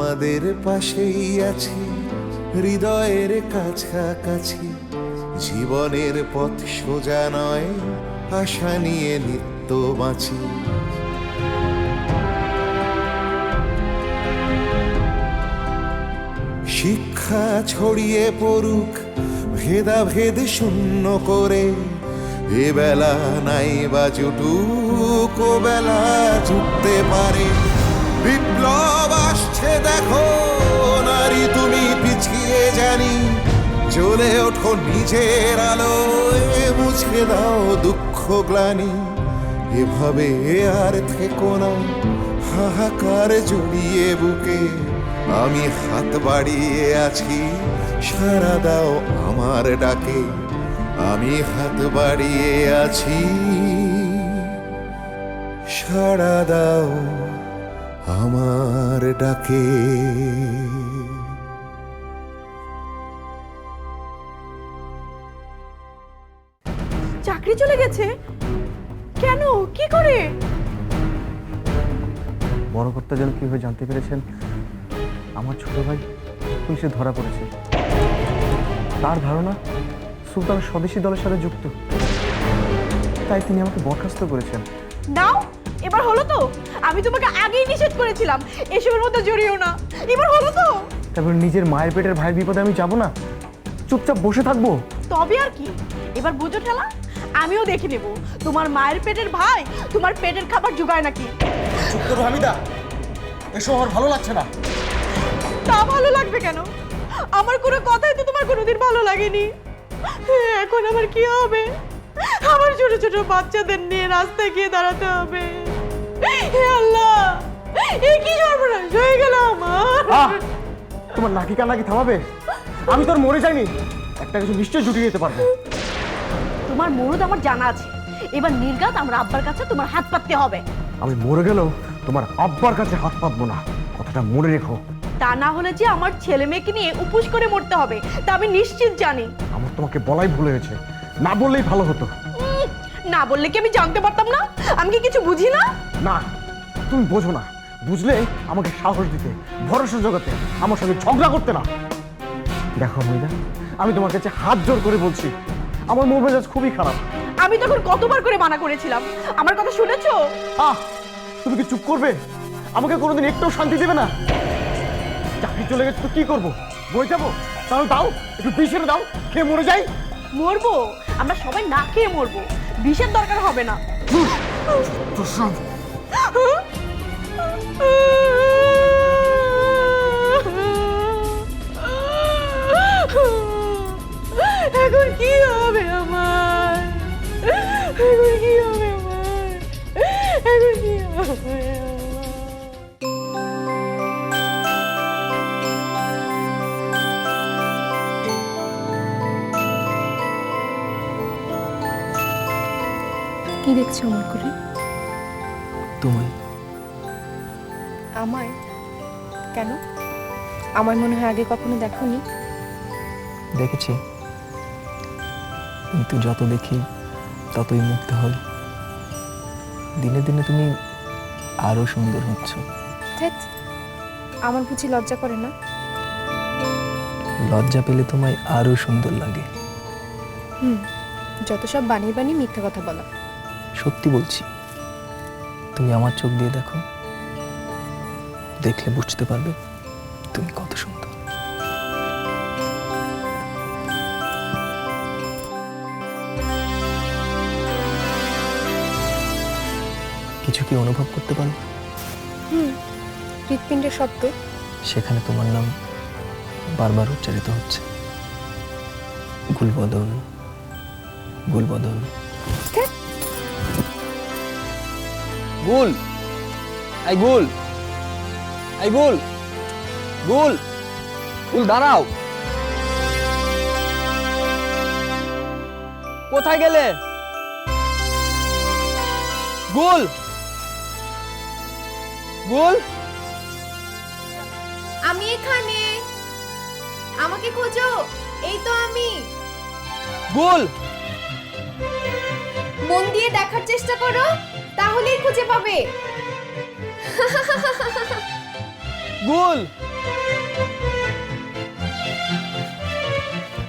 আমাদের পাশেই আছি, হৃদয়ের কাছাকাছি। জীবনের পথ সোজা নয়, আশা নিয়ে নিত্য বাঁচি। শিক্ষা ছড়িয়ে পড়ুক ভেদাভেদ শূন্য করে, এ বেলা নাই বা জুটুক, ও বেলা জুটতে পারে। বিপ্লব আসছে দেখো নারী, তুমি পিছিয়ে জানি, জ্বলে ওঠো নিজের আলোয়, মুছে দাও দুঃখ গ্লানি। এভাবে আর থেকো না হাহাকার জড়িয়ে বুকে, আমি হাত বাড়িয়ে আছি, সাড়া দাও আমার ডাকে। আমি হাত বাড়িয়ে আছি, সাড়া দাও আমার ডাকে। চাকরি চলে গেছে কেন? কি করে? বড় কর্তা যেন কিভাবে জানতে পেরেছেন আমার ছোট ভাই পুলিশে ধরা পড়েছে। তার ধারণা সুলতান স্বদেশী দলের সাথে যুক্ত, তাই তিনি আমাকে বরখাস্ত করেছেন। নাও, এবার হলো তো? আমি তোমাকে আগেই নিষেধ করেছিলাম এসবের মধ্যে জড়িও না। এবার হলো তো? তারপর নিজের মায়ের পেটের ভাইয়ের বিপদে আমি যাব না, চুপচাপ বসে থাকবো? তবে আর কি, এবার বুঝো ঠেলা, আমিও দেখে নেব তোমার মায়ের পেটের ভাই তোমার পেটের খাবার জোগায় নাকি। চুপ করো হামিদা, এসব আমার ভালো লাগছে না। তা ভালো লাগবে কেন? আমার কোনো কথাই তো তোমার কোনোদিন ভালো লাগেনি। এখন আমার কি হবে? আমার ছোট ছোট বাচ্চাদের নিয়ে রাস্তায় গিয়ে দাঁড়াতে হবে। হে আল্লাহ, এ কি সর্বনাশ হয়ে গেল আমার। তোমার নাকি কান্নাকি থামাবে? আমি তো আর মরে যাইনি, একটা কিছু নিশ্চয়ই জুটিয়ে যেতে পারবো। তোমার মরদ আমার জানা আছে, এবার নির্ঘাত আমার আব্বার কাছে তোমার হাত পাততে হবে। আমি মরে গেলেও তোমার আব্বার কাছে হাত পাতবো না, কথাটা মনে রেখো। তা না হলে যে আমার ছেলে মেয়েকে নিয়ে উপোস করে মরতে হবে, তা আমি নিশ্চিত জানি। আমার তোমাকে বলাই ভুল হয়েছে, না বললেই ভালো হতো। না বললে কি আমি জানতে পারতাম না? আমি কি কিছু বুঝি না? না, তুমি বোঝো না, বুঝলে আমাকে সাহস দিতে, ভরসা জোগাতে, আমার সঙ্গে ঝগড়া করতে না। দেখো মহিলা, আমি তোমার কাছে হাত জোর করে বলছি, আমার মন মেজাজ খুবই খারাপ। আমি তখন কতবার করে মানা করেছিলাম, আমার কথা শুনেছো? তুমি কি চুপ করবে? আমাকে কোনোদিন একটু শান্তি দেবে না? চাকরি চলে গেছে তো কি করবো? বই যাবো? তাহলে দাও, একটু বিষ এনে দাও, খেয়ে মরে যাই। মরবো? আমরা সবাই না খেয়ে মরবো, বিষের দরকার হবে না। এখন কি হবে আমার? এখন কি হবে আমার? এখন কি হবে আমার? কি দেখছো আমার করে? তোমায়। আমায়? কেন? আমার মনে হয় আগে কখনো দেখোনি। দেখেছি, কিন্তু যত দেখি ততই মুগ্ধ হই। দিনে দিনে তুমি আরো সুন্দর হচ্ছ। ধ্যাৎ, আমার বুঝি লজ্জা করে না? লজ্জা পেলে তোমায় আরো সুন্দর লাগে। যত সব বানিয়ে বানিয়ে মিথ্যা কথা বলা। সত্যি বলছি, তুমি আমার চোখ দিয়ে দেখো, দেখলে বুঝতে পারবে তুমি কত সুন্দর। কিছু কি অনুভব করতে পারো? হৃৎপিণ্ডের শব্দ। সেখানে তোমার নাম বারবার উচ্চারিত হচ্ছে, গুলবদন গুলবদন। গুল, এই গুল, এই গুল, গুল, গুল দাঁড়াও। কোথায় গেলে? গুল, গুল, আমি এখানে, আমাকে খোঁজো, এই তো আমি। গুল, মন দিয়ে দেখার চেষ্টা করো, তাহলেই খুঁজে পাবে। গুল,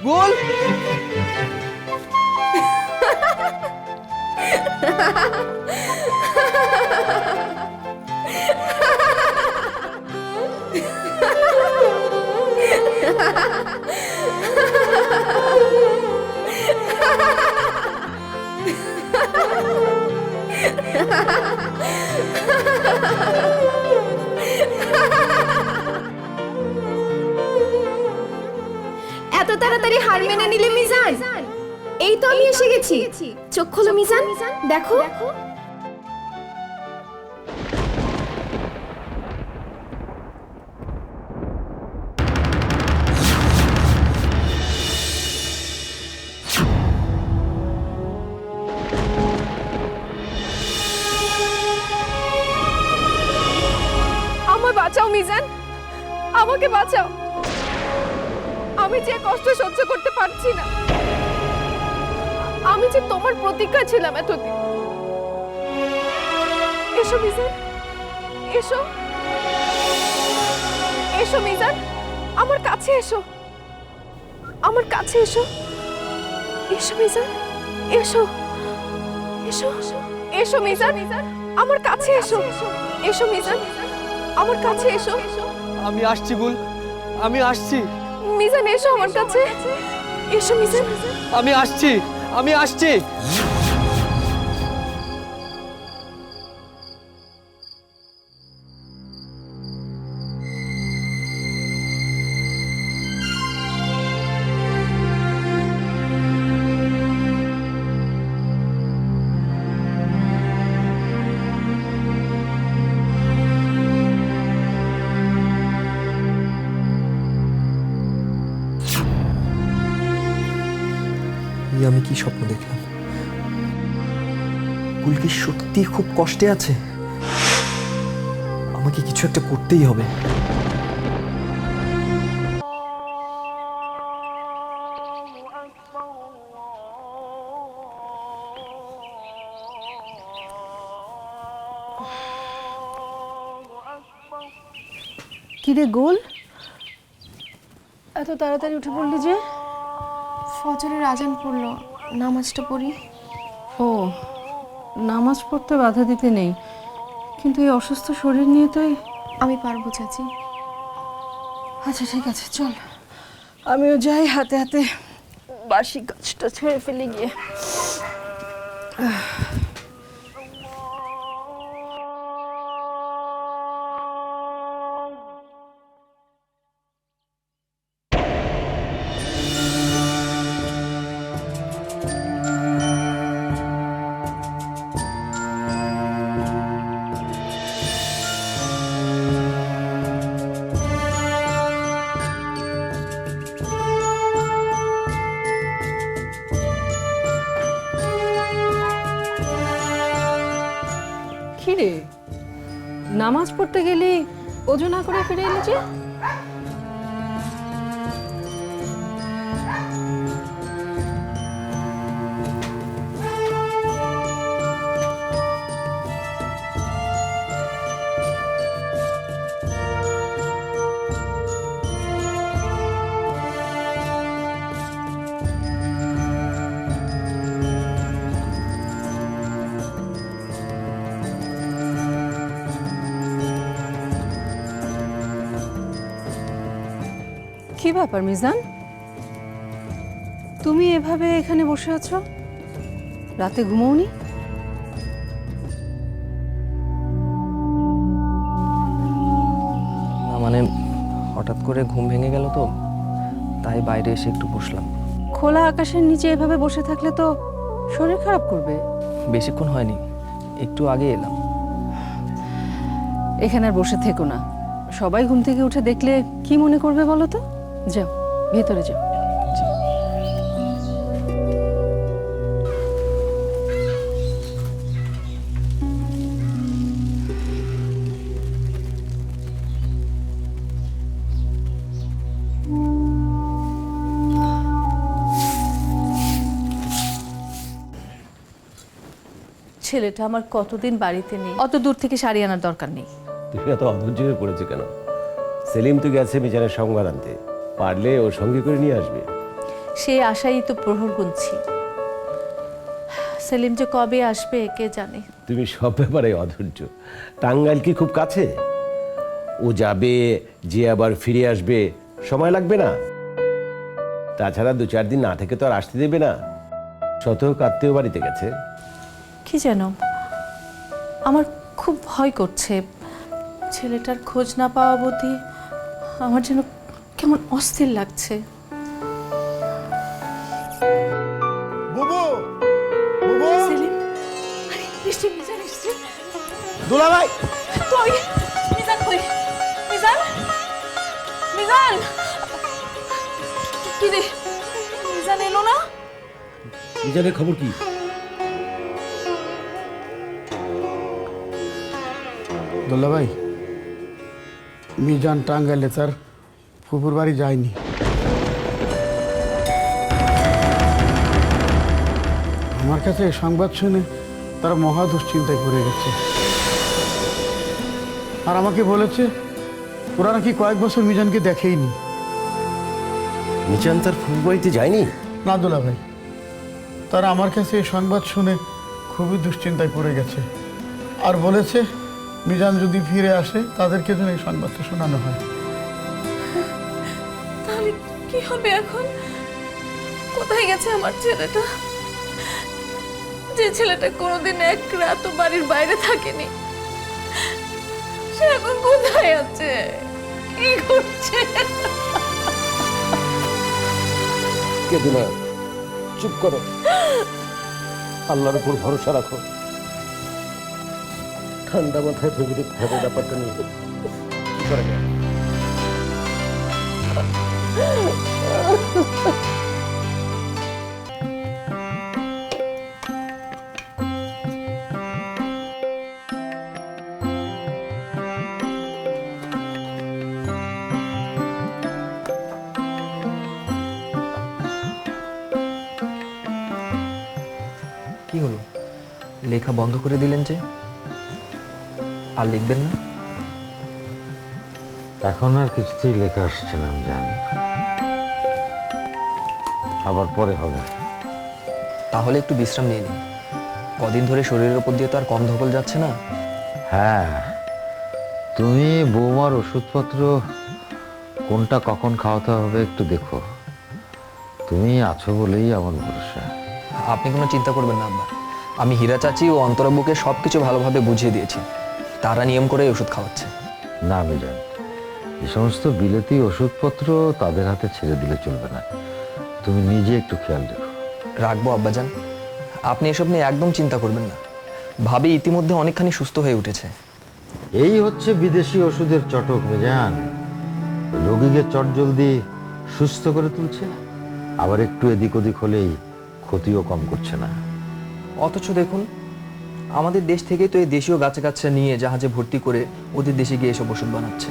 গোল। এত তাড়াতাড়ি হার মেনে নিলে মিজান? এই তো আমি এসে গেছি। চোখ খোলো মিজান, দেখো। আমার বাঁচাও মিজান, আমাকে বাঁচাও। আমি যে কষ্ট সহ্য করতে পারছি না। আমি যে তোমার প্রতীক্ষা ছিলাম এতদিন। এসো মিজান, এসো এসো মিজান, আমার কাছে এসো, আমার কাছে এসো। এসো মিজান, এসো এসো এসো মিজান, আমার কাছে এসো। এসো মিজান, আমার কাছে এসো। আমি আসছি গুল, আমি আসছি। মিজান এসো আমার কাছে, এসো মিজান। আমি আসছি, আমি আসছি। আমি কি স্বপ্ন দেখলাম? কুল কি সত্যি খুব কষ্টে আছে? আমাকে কিছু একটা করতেই হবে। কিরে গোল, এত তাড়াতাড়ি উঠে পড়লি যে? ফজরের আজান পড়লো, নামাজটা পড়ি। ও, নামাজ পড়তে বাধা দিতে নেই, কিন্তু এই অসুস্থ শরীর নিয়ে তো আমি পারবো চাচি। আচ্ছা ঠিক আছে, চল আমিও যাই, হাতে হাতে বাসি কাজটা ছেড়ে ফেলে গিয়ে। কিরে, নামাজ পড়তে গেলি, ওযু না করে ফিরে এলি যে? কি ব্যাপার মিজান, তুমি এভাবে এখানে বসে আছো? রাতে ঘুমোওনি? না মানে হঠাৎ করে ঘুম ভেঙে গেল তো, তাই বাইরে এসে একটু বসলাম। খোলা আকাশের নিচে এভাবে বসে থাকলে তো শরীর খারাপ করবে। বেশিক্ষণ হয়নি, একটু আগে এলাম। এখানে আর বসে থেকো না, সবাই ঘুম থেকে উঠে দেখলে কি মনে করবে বলো তো? যাও ভেতরে যাও। ছেলেটা আমার কতদিন বাড়িতে নেই, অত দূর থেকে শাড়ি আনার দরকার নেই। তুমি এত অধৈর্য হয়ে পড়েছে কেন? সেলিম তো গেছে মিজানের সংবাদ আনতে, পারলে ও সঙ্গে করে নিয়ে আসবে। সেই আশাই তো প্রহর গুনছি। সেলিম যে কবে আসবে কে জানে। তুমি সব ব্যাপারে অধৈর্য। টাঙ্গাইল কি খুব কাছে? ও যাবে, যে আবার ফিরে আসবে, সময় লাগবে না? তাছাড়া 2-4 দিন না থেকে তো আর আসতে দেবে না। শতক আত্মীয় বাড়িতে গেছে। কি যেন আমার খুব ভয় করছে, ছেলেটার খোঁজ না পাওয়া অবধি আমার যেন কেমন অস্থির লাগছে। বুবু, বুবু, সেলিম, আরে নিশ্চয় মিজান এসছে। দুলাভাই, কই মিজান, কই মিজান, মিজান, কি রে মিজান এলো না? মিজানের খবর কি? দোল্লা ভাই, মিজান টাঙ্গাইলে তার ফুপুর বাড়ি যায়নি। আমার কাছে এই সংবাদ শুনে তারা মহা দুশ্চিন্তায় পড়ে গেছে, আর আমাকে বলেছে ওরা নাকি কয়েক বছর মিজানকে দেখেইনি। মিজান তার ফুফু বাড়িতে যায়নি? না দোলা ভাই, তারা আমার কাছে এই সংবাদ শুনে খুবই দুশ্চিন্তায় পড়ে গেছে, আর বলেছে মিজান যদি ফিরে আসে তাদেরকে যেন এই সংবাদটা শোনানো হয়। তাহলে কি হবে এখন? কোথায় গেছে আমার ছেলেটা? যে ছেলেটা কোনোদিন এক রাত বাড়ির বাইরে থাকেনি, সে এখন কোথায় আছে, কি করছে? কেঁদো না, চুপ করো, আল্লাহর উপর ভরসা রাখো। ঠান্ডা মাথায় ভেবে ভাবে ব্যাপারটা নিয়ে কি করা যায়। কি হলো, লেখা বন্ধ করে দিলেন যে? আর লিখবেন না? এখন আর কিছুতেই লেখা আসছে না, আমি জানি, আবার পরে হবে। তাহলে একটু বিশ্রাম নিয়ে নিন। কদিন ধরে শরীরের উপর দিয়ে তো আর কম ধকল যাচ্ছে না। হ্যাঁ, তুমি বৌমার ওষুধপত্র কোনটা কখন খাওয়াতে হবে একটু দেখো। তুমি আছো বলেই আমার ভরসা। আপনি কোনো চিন্তা করবেন না আব্বা, আমি হীরা চাচি ও অন্তরাব্বুকে সব কিছু ভালোভাবে বুঝিয়ে দিয়েছি, তারা নিয়ম করে ওষুধ খাওয়াচ্ছে। না মিজান, এই সমস্ত বিলেতি ওষুধপত্র তাদের হাতে ছেড়ে দিলে চলবে না, তুমি নিজে একটু খেয়াল রেখো। রাখবো আব্বাজান, আপনি এসব নিয়ে একদম চিন্তা করবেন না। ভাবি ইতিমধ্যে অনেকখানি সুস্থ হয়ে উঠেছে। এই হচ্ছে বিদেশি ওষুধের চটক মিজান, রোগীকে চটজলদি সুস্থ করে তুলছে, আবার একটু এদিক ওদিক হলেই ক্ষতিও কম করছে না। অথচ দেখুন, আমাদের দেশ থেকেই তো এই দেশীয় গাছে গাছে নিয়ে জাহাজে ভর্তি করে ওদের দেশে গিয়ে এসব ওষুধ বানাচ্ছে।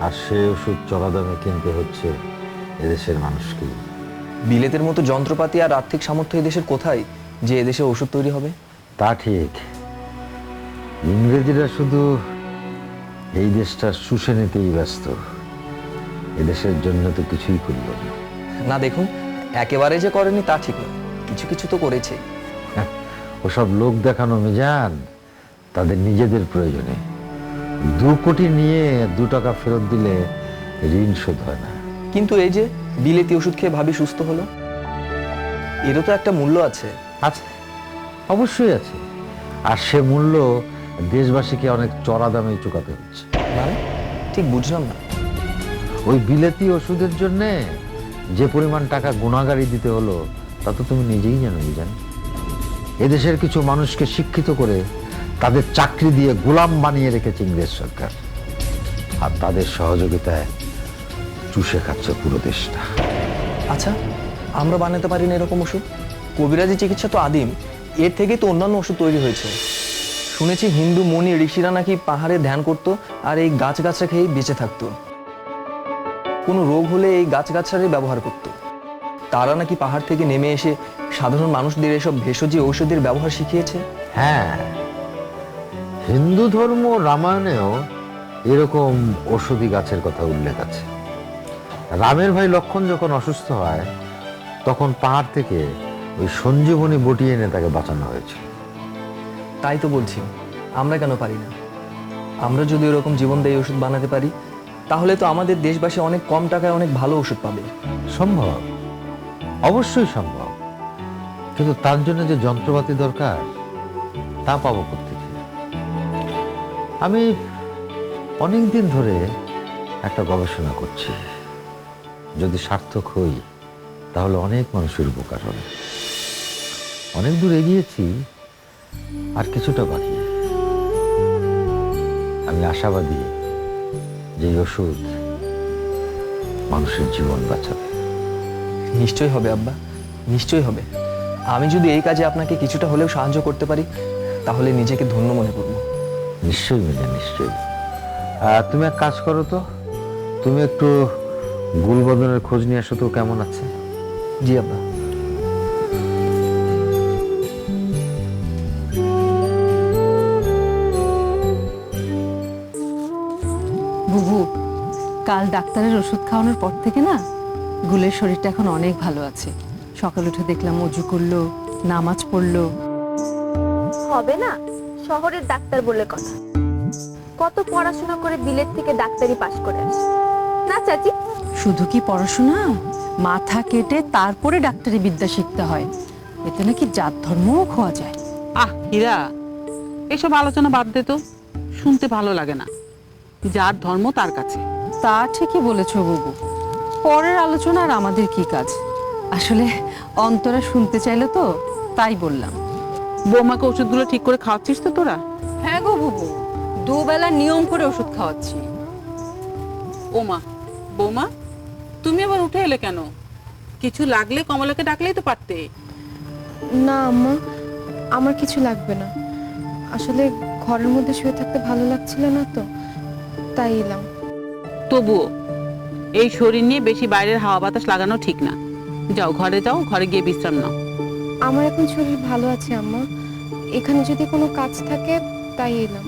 আর সে ওষুধ চড়া দামে কিনতে হচ্ছে এদেশের মানুষকে। বিলেতের মতো যন্ত্রপাতি আর আর্থিক সামর্থ্য এদেশের কোথায় যে এদেশে ওষুধ তৈরি হবে? তা ঠিক, ইংরেজিরা শুধু এই দেশটা শুষে নিতেই ব্যস্ত, এদেশের জন্য তো কিছুই করল না। না দেখুন, একেবারে যে করেনি তা ঠিক নয়, কিছু কিছু তো করেছে। ওসব লোক দেখানো মিজান, তাদের নিজেদের প্রয়োজনে। 2 কোটি নিয়ে 2 টাকা ফেরত দিলে ঋণ শোধ হয় না। কিন্তু এই যে বিলেতি ওষুধ খেয়ে ভাবি সুস্থ হলো, এরও তো একটা মূল্য আছে। আছে, অবশ্যই আছে, আর সে মূল্য দেশবাসীকে অনেক চড়া দামে চুকাতে হচ্ছে। মানে ঠিক বুঝলাম না। ওই বিলেতি ওষুধের জন্যে যে পরিমাণ টাকা গুণাগারি দিতে হলো তা তো তুমি নিজেই জানো মিজান। এদেশের কিছু মানুষকে শিক্ষিত করে তাদের চাকরি দিয়ে গোলাম বানিয়ে রেখেছে ইংরেজ সরকার, আর তাদের সহযোগিতায় চুষে খাচ্ছে পুরো দেশটা। আচ্ছা, আমরা বানাতে পারি না এরকম ওষুধ? কবিরাজি চিকিৎসা তো আদিম, এর থেকে তো অন্যান্য ওষুধ তৈরি হয়েছে। শুনেছি হিন্দু মুনি ঋষিরা নাকি পাহাড়ে ধ্যান করতো আর এই গাছগাছরা খেয়েই বেঁচে থাকতো। কোনো রোগ হলে এই গাছগাছরাই ব্যবহার করতো। তারা নাকি পাহাড় থেকে নেমে এসে সাধারণ মানুষদের এসব ভেষজ ঔষধের ব্যবহার শিখিয়েছে। হ্যাঁ, হিন্দু ধর্ম রামায়ণেও এরকম ঔষধি গাছের কথা উল্লেখ আছে। রামের ভাই লক্ষ্মণ যখন অসুস্থ হয় তখন পাহাড় থেকে ওই সঞ্জীবনী বটি এনে তাকে বাঁচানো হয়েছিল। তাই তো বলছি, আমরা কেন পারি না? আমরা যদি এরকম জীবনদায়ী ওষুধ বানাতে পারি, তাহলে তো আমাদের দেশবাসী অনেক কম টাকায় অনেক ভালো ওষুধ পাবে। সম্ভব, অবশ্যই সম্ভব, কিন্তু তার জন্য যে যন্ত্রপাতি দরকার তা পাবো কোত্থেকে? আমি অনেক দিন ধরে একটা গবেষণা করছি, যদি সার্থক হই তাহলে অনেক মানুষের উপকার হবে। অনেক দূর এগিয়েছি, আর কিছুটা বাকি। আমি আশাবাদী যে এই ওষুধ মানুষের জীবন বাঁচাবে। নিশ্চয়ই হবে আব্বা, নিশ্চয়ই হবে। আমি যদি এই কাজে আপনাকে কিছুটা হলেও সাহায্য করতে পারি, তাহলে নিজেকে ধন্য মনে করবো। নিশ্চয়ই মিজা, নিশ্চয়ই। তুমি এক কাজ করো তো, তুমি একটু গুলবদনের খোঁজ নিয়ে আসো তো, কেমন আছে? জি আব্বা। বুবু, কাল ডাক্তারের ওষুধ খাওয়ানোর পর থেকে না গুলের শরীরটা এখন অনেক ভালো আছে। সকাল উঠে দেখলাম অজু করলো, নামাজ পড়লো। হবে না, শহরের ডাক্তার বলে কথা। কত পড়াশোনা করে বিলেত থেকে ডাক্তারি পাশ করে আসে না চাচি? শুধু কি পড়াশোনা, মাথা কেটে তারপরে ডাক্তারি বিদ্যা শিখতে হয়। এতে নাকি জাত ধর্মও খোয়া যায়। হীরা, এসব আলোচনা বাদ দে তো, শুনতে ভালো লাগে না। যার ধর্ম তার কাছে। তা ঠিকই বলেছো বুবু, পরের আলোচনা আর আমাদের কি কাজ? আসলে অন্তরা শুনতে চাইলো তো, তাই বললাম। বৌমাকে ওষুধগুলো ঠিক করে খাওয়াচ্ছিস তো তোরা? হ্যাঁ গো বুবু, দুবেলা নিয়ম করে ওষুধ খাওয়াচ্ছি। ওমা, বৌমা তুমি আবার উঠে এলে কেন? কিছু লাগলে কমলাকে ডাকলেই তো পারতে। না আম্মা, আমার কিছু লাগবে না। আসলে ঘরের মধ্যে শুয়ে থাকতে ভালো লাগছিল না তো, তাই এলাম। তবুও এই শরীর নিয়ে বেশি বাইরের হাওয়া বাতাস লাগানো ঠিক না। যাও ঘরে যাও, ঘরে গিয়ে বিশ্রাম নাও। আমার এখন শরীর ভালো আছে আম্মা, এখানে যদি কোনো কাজ থাকে তাই এলাম।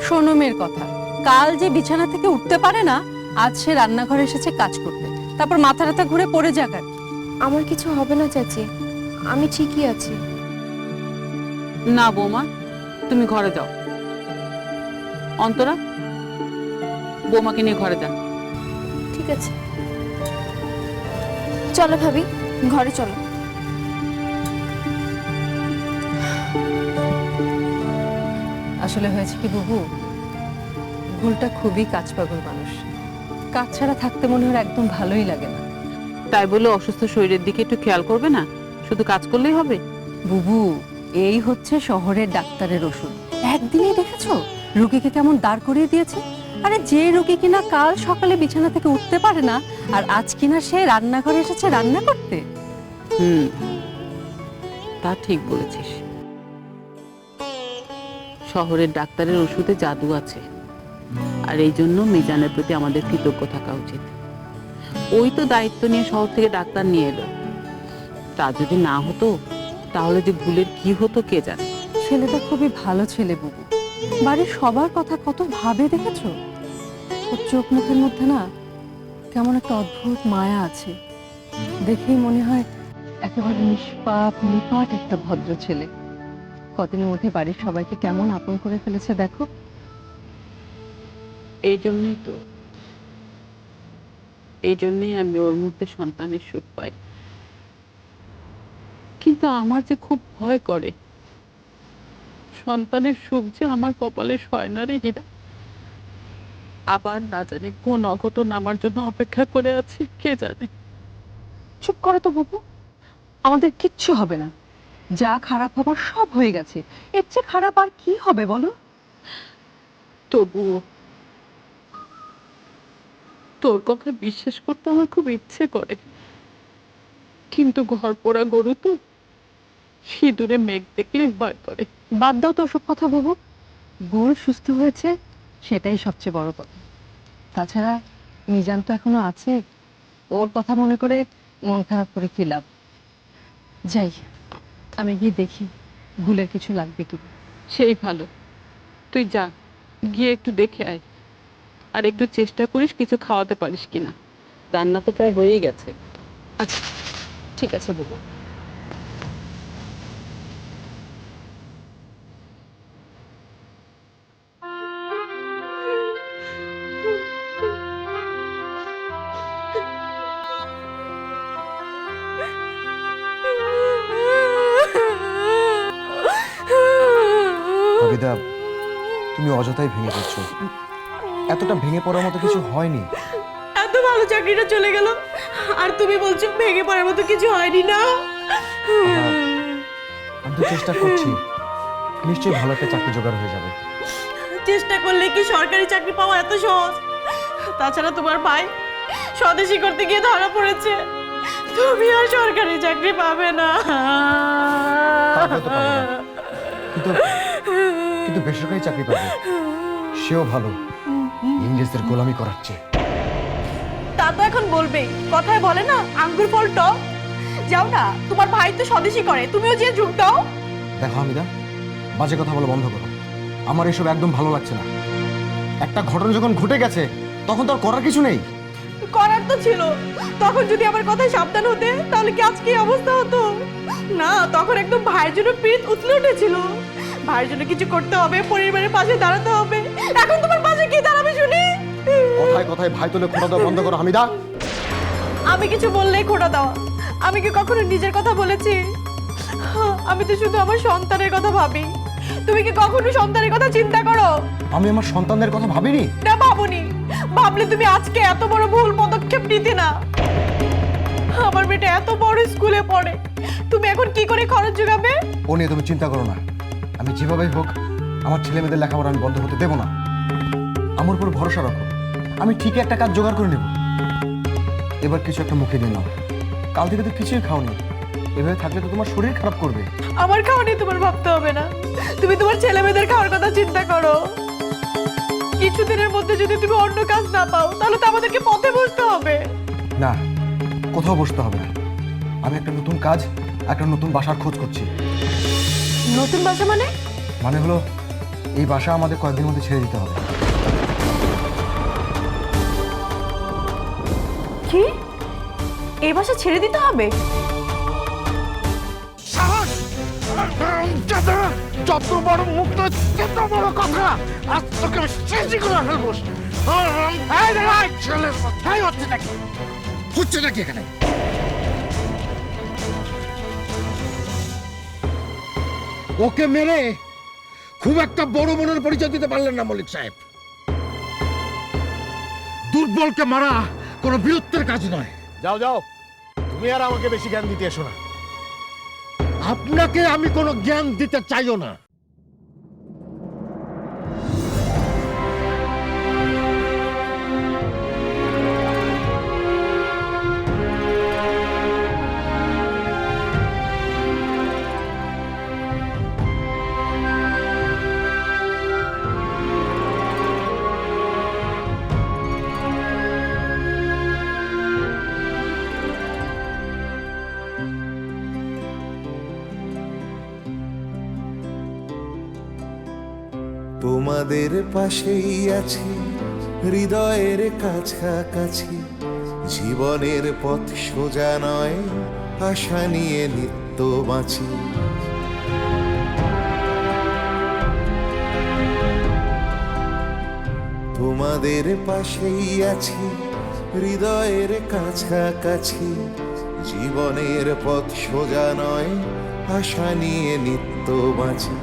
শোনো মেয়ের কথা, কাল যে বিছানা থেকে উঠতে পারে না, আজ সে রান্নাঘরে এসেছে কাজ করতে, তারপর মাথা ব্যথা ঘুরে পড়ে যাক আর কি। আমার কিছু হবে না চাচি, আমি ঠিকই আছি। না বৌমা, তুমি ঘরে যাও। অন্তরা, বৌমাকে নিয়ে ঘরে যা। ঠিক আছে, চলো ভাবি, ঘরে চলো। আসলে হয়েছে কি বুবু, ভুলটা খুবই কাজ পাগল মানুষ। কাজ ছাড়া থাকতে মনে হয় একদম ভালোই লাগে না। তাই বলে অসুস্থ শরীরের দিকে একটু খেয়াল করবে না? শুধু কাজ করলেই হবে? বুবু, এই হচ্ছে শহরের ডাক্তারের ওষুধ। একদিনেই দেখেছো রোগীকে কেমন দাঁড় করিয়ে দিয়েছে। আরে যে রোগী কিনা কাল সকালে বিছানা থেকে উঠতে পারে না, আর আজ কিনা সে রান্নাঘরে এসেছে রান্না করতে। তা ঠিক বলেছিস। শহরের ডাক্তারের ওষুধে জাদু আছে, আর এই জন্য মিজানের প্রতি আমাদের কৃতজ্ঞ থাকা উচিত। ওই তো দায়িত্ব নিয়ে শহর থেকে ডাক্তার নিয়ে এলো। তা যদি না হতো, তাহলে যে ভুলের কি হতো কে জানে। ছেলেটা খুবই ভালো ছেলে বুবু, বাড়ির সবার কথা কত ভাবে দেখেছো। ওর চোখ মুখের মধ্যে না কেমন একটা অদ্ভুত মায়া আছে, দেখেই মনে হয় একেবারে নিষ্পাপ নিপাট একটা ভদ্র ছেলে। কদিনের মধ্যে বাড়ির সবাইকে কেমন আপন করে ফেলেছে দেখো। এই জন্যই আমি ওর মধ্যে সন্তানের সুখ পাই। কিন্তু আমার যে খুব ভয় করে, সন্তানের সুখ যে আমার কপালে সয় না রে হীরা। আবার না জানি কোন অঘটন আমার জন্য অপেক্ষা করে আছে, কে জানে। চুপ করো তো বুবু, আমাদের কিচ্ছু হবে না। যা খারাপ হবার সব হয়ে গেছে, এর চেয়ে খারাপ আর কি হবে বলো? তবুও তোর কথা বিশ্বাস করতে আমার খুব ইচ্ছে করে, কিন্তু ঘর পোড়া গরু তো, সিঁদুরে মেঘ দেখলে ভয় করে। বাদ দাও তো ওসব কথা বুবু, গুল সুস্থ হয়েছে সেটাই সবচেয়ে বড় কথা। তাছাড়া মিজান তো এখনো আছে, ওর কথা মনে করে মন খারাপ করে কি লাভ। যাই, আমি গিয়ে দেখি গুলের কিছু লাগবে কি। সেই ভালো, তুই যা, গিয়ে একটু দেখে আয়। আর একটু চেষ্টা করিস কিছু খাওয়াতে পারিস কিনা। রান্না তো প্রায় হয়েই গেছে। আচ্ছা। ঠিক আছে বুবু। কবিতা, তুমি অযথাই ভেঙে পড়ছো। এতটা ভেঙে পড়ার মতো কিছু হয়নি। এত ভালো চাকরিটা চলে গেল আর তুমি বলছো ভেঙে পড়ার মতো কিছু হয়নি না? আমি তো চেষ্টা করছি, নিশ্চয়ই ভালো একটা চাকরি জোগাড় হয়ে যাবে। চেষ্টা করলে কি সরকারি চাকরি পাওয়া এত সহজ? তাছাড়া তোমার ভাই স্বদেশী করতে গিয়ে ধরা পড়েছে, তুমি আর সরকারি চাকরি পাবে না। তা হয়তো পাবো না, কিন্তু বেসরকারি চাকরি পাবে, সেও ভালো, ইংরেজদের গোলামি করাচ্ছে। তা তো এখন বলবে, কথায় বলে না আঙ্গুর ফল টক। যাও না, তোমার ভাই তো স্বদেশী করে, তুমিও যে যোগ দাও। দেখো হামিদা, বাজে কথা বলা বন্ধ করো। আমার এসব একদম ভালো লাগছে না। একটা ঘটনা যখন ঘটে গেছে তখন তো আর করার কিছু নেই। করার তো ছিল, তখন যদি আমার কথায় সাবধান হতে তাহলে কি আজকে এই অবস্থা হতো না? তখন একদম ভাইয়ের জন্য পিঠ উতলে উঠেছিল। ভাইয়ের জন্য কিছু করতে হবে, পরিবারের পাশে দাঁড়াতে হবে। এখন তোমার পাশে কি দাঁড়াবে শুনি? কথায় কথায় ভাই তুলে খোঁটা দেওয়া বন্ধ করো হামিদা। আমি কিছু বললেই খোঁটা দেওয়া? আমি কি কখনো নিজের কথা বলেছি? আমি তো শুধু আমার সন্তানের কথা ভাবি। তুমি কি কখনো সন্তানের কথা চিন্তা করো? আমি আমার সন্তানদের কথা ভাবিনি। না, ভাবনি। ভাবলে তুমি আজকে এত বড় ভুল পদক্ষেপ নিতে না। আমার মেয়েটা এত বড় স্কুলে পড়ে, তুমি এখন কি করে খরচ জোগাবে? ও নিয়ে তুমি চিন্তা করো না। আমি যেভাবেই হোক আমার ছেলে মেয়েদের লেখাপড়া আমি বন্ধ হতে দেবো না। আমার উপর ভরসা রাখো, আমি ঠিকই একটা কাজ জোগাড় করে নেব। এবার কিছু একটা মুখে দিয়ে নাও, কাল থেকে তো কিছুই খাওনি। এভাবে থাকলে তো তোমার শরীর খারাপ করবে। আমার খাওয়া নিয়ে তোমার ভাবতে হবে না, তুমি তোমার ছেলে মেয়েদের খাওয়ার কথা চিন্তা করো। কিছুদিনের মধ্যে যদি তুমি অন্য কাজ না পাও তাহলে তো আমাদেরকে পথে বসতে হবে। না, কোথাও বসতে হবে না। আমি একটা নতুন কাজ, একটা নতুন বাসার খোঁজ করছি। নতুন বাসা মানে? মানে হলো এই বাসা আমাদের কয়েকদিনের মধ্যে ছেড়ে দিতে হবে। কি? এই বাসা ছেড়ে দিতে হবে? যত বড় মুখ তত বড় কথা। আজ তোকে শেষই করে ফেলবো। হচ্ছে নাকি এখানে? ওকে মেরে খুব একটা বড় মনের পরিচয় দিতে পারলেন না মল্লিক সাহেব। দুর্বলকে মারা কোনো বীরত্বের কাজ নয়। যাও যাও, তুমি আর আমাকে বেশি জ্ঞান দিতে এসো না। আপনাকে আমি কোনো জ্ঞান দিতে চাইও না। তোমাদের পাশেই আছি, হৃদয়ের কাছাকাছি। জীবনের পথ সোজা নয়, আশা নিয়ে নিত্য বাঁচি। তোমাদের পাশেই আছি, হৃদয়ের কাছাকাছি। জীবনের পথ সোজা নয়, আশা নিয়ে নিত্য বাঁচি।